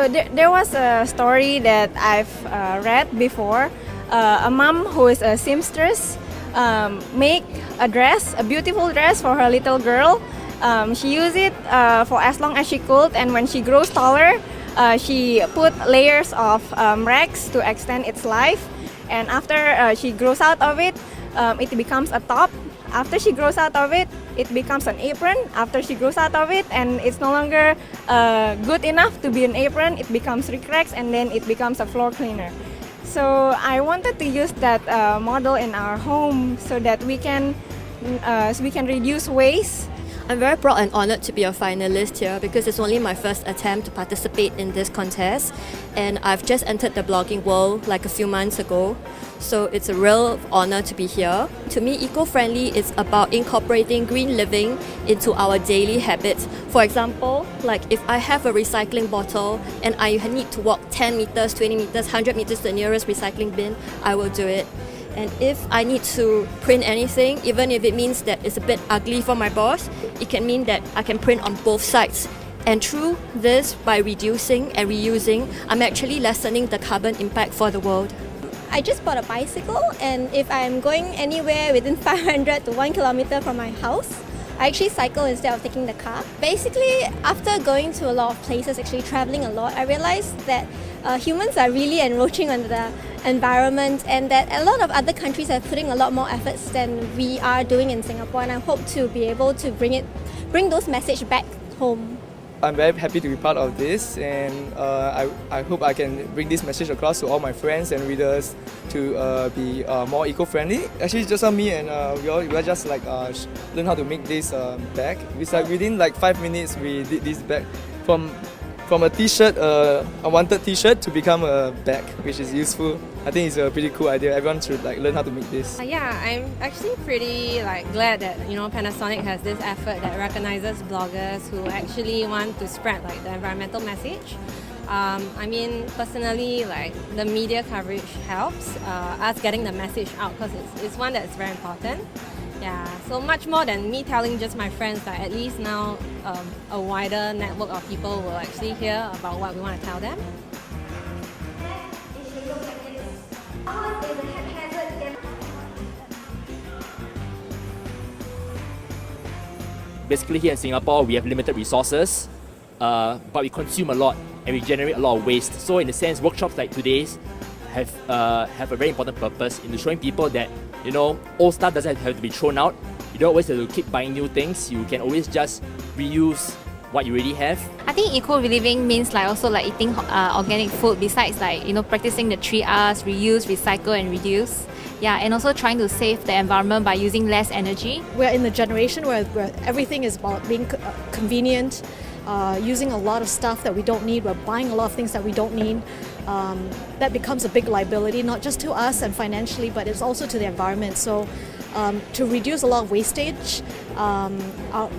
So there was a story that I've read before. A mom who is a seamstress make a dress, a beautiful dress for her little girl. She used it for as long as she could, and when she grows taller, she put layers of rags to extend its life. And after she grows out of it, it becomes a top. After she grows out of it, it becomes an apron. After she grows out of it, and it's no longer good enough to be an apron, it becomes rickrax, and then it becomes a floor cleaner. So I wanted to use that model in our home so that we can reduce waste. I'm very proud and honored to be a finalist here because it's only my first attempt to participate in this contest, and I've just entered the blogging world like a few months ago. So it's a real honor to be here. To me, eco-friendly is about incorporating green living into our daily habits. For example, like if I have a recycling bottle and I need to walk 10 meters, 20 meters, 100 meters to the nearest recycling bin, I will do it. And if I need to print anything, even if it means that it's a bit ugly for my boss, it can mean that I can print on both sides. And through this, by reducing and reusing, I'm actually lessening the carbon impact for the world. I just bought a bicycle, and if I'm going anywhere within 500 to 1 kilometer from my house, I actually cycle instead of taking the car. Basically, after going to a lot of places, actually traveling a lot, I realized that humans are really encroaching on the environment, and that a lot of other countries are putting a lot more efforts than we are doing in Singapore, and I hope to be able to bring those messages back home. I'm very happy to be part of this, and I hope I can bring this message across to all my friends and readers to be more eco-friendly. Actually, just me and we all just like learn how to make this bag. It's like within like 5 minutes we did this bag from a t-shirt, a wanted t-shirt to become a bag, which is useful. I think it's a pretty cool idea. Everyone should like learn how to make this. Yeah, I'm actually pretty glad that Panasonic has this effort that recognizes bloggers who actually want to spread the environmental message. I mean, personally, the media coverage helps us getting the message out because it's one that's very important. Yeah, so much more than me telling just my friends, at least now a wider network of people will actually hear about what we want to tell them. Basically, here in Singapore, we have limited resources, but we consume a lot and we generate a lot of waste. So in a sense, workshops like today's have a very important purpose in showing people that old stuff doesn't have to be thrown out. You don't always have to keep buying new things. You can always just reuse what you already have. I think eco-living means also eating organic food, besides practicing the 3 R's: reuse, recycle and reduce. Yeah, and also trying to save the environment by using less energy. We're in the generation where everything is about being convenient, using a lot of stuff that we don't need. We're buying a lot of things that we don't need. That becomes a big liability, not just to us and financially, but it's also to the environment. So to reduce a lot of wastage, our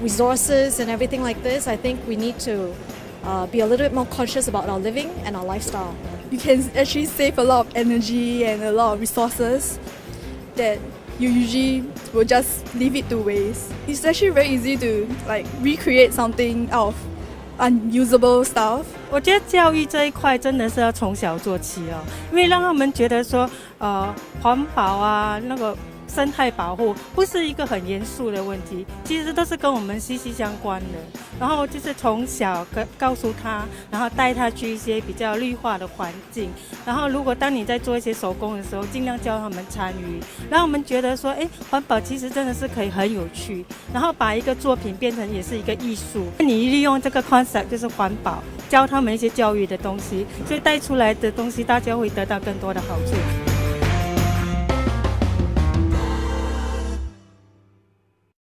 resources and everything like this, I think we need to be a little bit more conscious about our living and our lifestyle. You can actually save a lot of energy and a lot of resources that you usually will just leave it to waste. It's actually very easy to recreate something out of unusable stuff. 我觉得教育这一块真的是要从小做起哦，因为让他们觉得说，环保啊，生态保护不是一个很严肃的问题，其实都是跟我们息息相关的。然后就是从小告诉他，然后带他去一些比较绿化的环境。然后如果当你在做一些手工的时候，尽量教他们参与，让他们觉得说，环保其实真的是可以很有趣。然后把一个作品变成也是一个艺术。你利用这个 concept 就是环保，教他们一些教育的东西，所以带出来的东西大家会得到更多的好处。